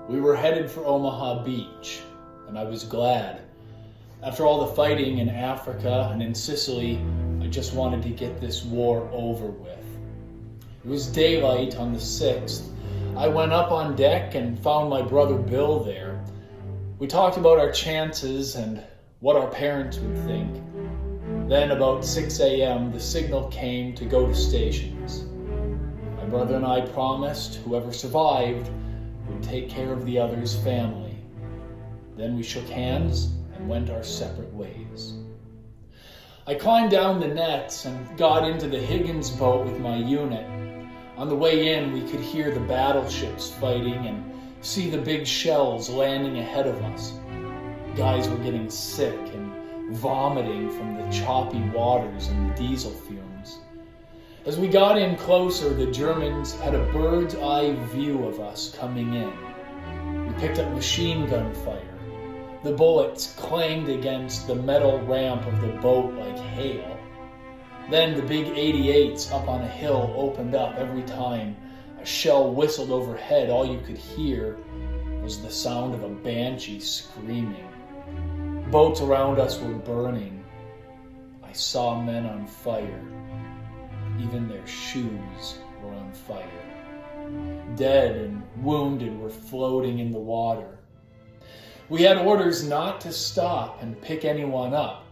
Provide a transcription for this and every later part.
We were headed for Omaha Beach, and I was glad. After all the fighting in Africa and in Sicily, I just wanted to get this war over with. It was daylight on the 6th. I went up on deck and found my brother Bill there. We talked about our chances and what our parents would think. Then about 6 a.m., the signal came to go to stations. My brother and I promised whoever survived would take care of the other's family. Then we shook hands and went our separate ways. I climbed down the nets and got into the Higgins boat with my unit. On the way in, we could hear the battleships fighting and see the big shells landing ahead of us. Guys were getting sick and vomiting from the choppy waters and the diesel fumes. As we got in closer, the Germans had a bird's eye view of us coming in. We picked up machine gun fire. The bullets clanged against the metal ramp of the boat like hail. Then the big 88s up on a hill opened up. Every time a shell whistled overhead, all you could hear was the sound of a banshee screaming. Boats around us were burning. I saw men on fire. Even their shoes were on fire. Dead and wounded were floating in the water. We had orders not to stop and pick anyone up.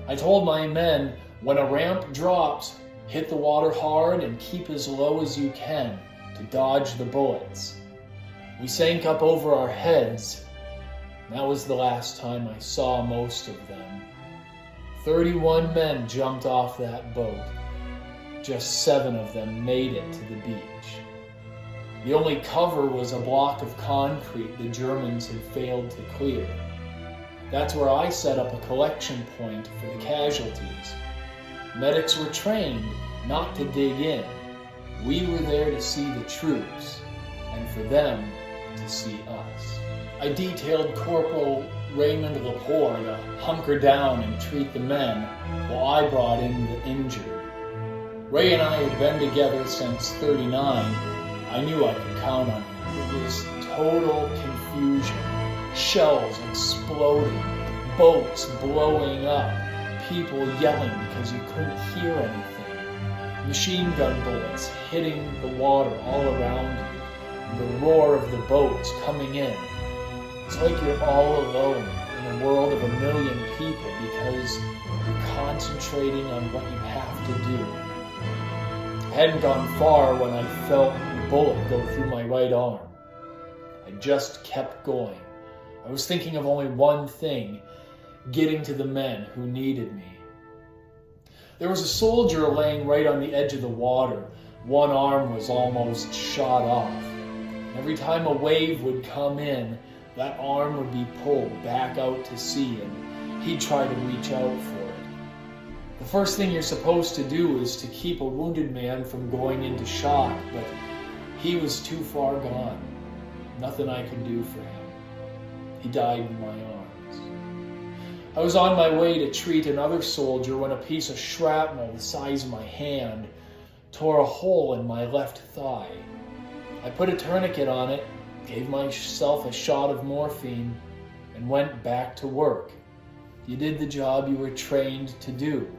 I told my men, when a ramp drops, hit the water hard and keep as low as you can to dodge the bullets. We sank up over our heads. That was the last time I saw most of them. 31 men jumped off that boat. Just 7 of them made it to the beach. The only cover was a block of concrete the Germans had failed to clear. That's where I set up a collection point for the casualties. Medics were trained not to dig in. We were there to see the troops, and for them to see us. I detailed Corporal Raymond Lepore to hunker down and treat the men, while I brought in the injured. Ray and I had been together since '39. I knew I could count on him. It was total confusion. Shells exploding, boats blowing up, people yelling because you couldn't hear anything. Machine gun bullets hitting the water all around you, and the roar of the boats coming in. It's like you're all alone in a world of 1 million people because you're concentrating on what you have to do. I hadn't gone far when I felt a bullet go through my right arm. I just kept going. I was thinking of only one thing, getting to the men who needed me. There was a soldier laying right on the edge of the water. One arm was almost shot off. Every time a wave would come in, that arm would be pulled back out to sea and he'd try to reach out for it. The first thing you're supposed to do is to keep a wounded man from going into shock, but he was too far gone. Nothing I could do for him. He died in my arms. I was on my way to treat another soldier when a piece of shrapnel the size of my hand tore a hole in my left thigh. I put a tourniquet on it, gave myself a shot of morphine, and went back to work. You did the job you were trained to do.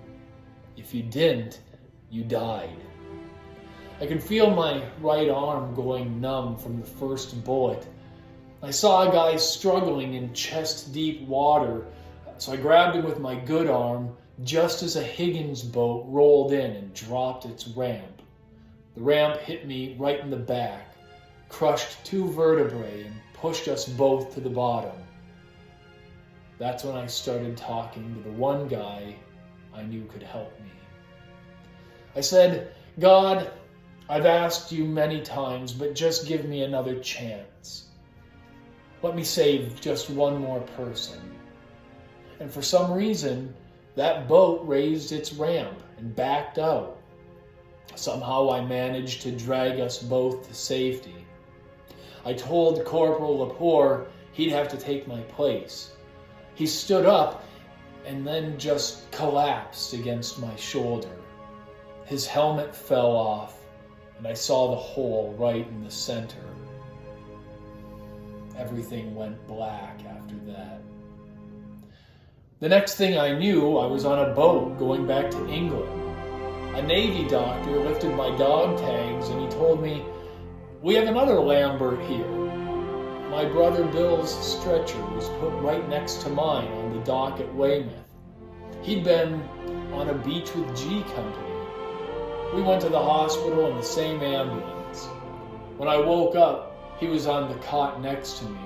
If you didn't, you died. I could feel my right arm going numb from the first bullet. I saw a guy struggling in chest-deep water, so I grabbed him with my good arm just as a Higgins boat rolled in and dropped its ramp. The ramp hit me right in the back, crushed 2 vertebrae, and pushed us both to the bottom. That's when I started talking to the one guy I knew could help me. I said, God, I've asked you many times, but just give me another chance. Let me save just one more person. And for some reason, that boat raised its ramp and backed out. Somehow I managed to drag us both to safety. I told Corporal Lepore he'd have to take my place. He stood up and then just collapsed against my shoulder. His helmet fell off, and I saw the hole right in the center. everything went black after that. The next thing I knew, I was on a boat going back to England. A Navy doctor lifted my dog tags and he told me, "We have another Lambert here." My brother Bill's stretcher was put right next to mine on the dock at Weymouth. He'd been on a beach with G Company. We went to the hospital in the same ambulance. When I woke up, he was on the cot next to me.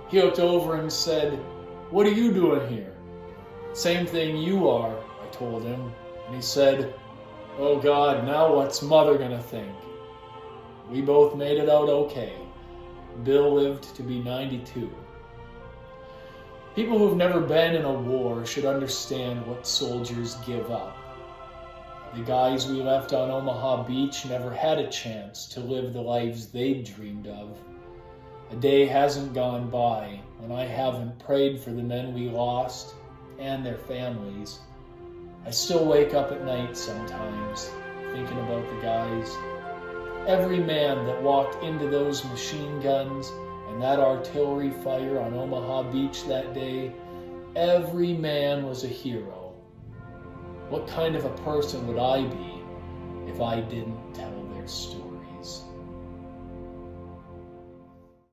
He looked over and said, "What are you doing here?" "Same thing you are," I told him. And he said, "Oh God, now what's Mother gonna think?" We both made it out okay. Bill lived to be 92. People who've never been in a war should understand what soldiers give up. The guys we left on Omaha Beach never had a chance to live the lives they'd dreamed of. A day hasn't gone by when I haven't prayed for the men we lost and their families. I still wake up at night sometimes, thinking about the guys. Every man that walked into those machine guns and that artillery fire on Omaha Beach that day, every man was a hero. What kind of a person would I be if I didn't tell their stories?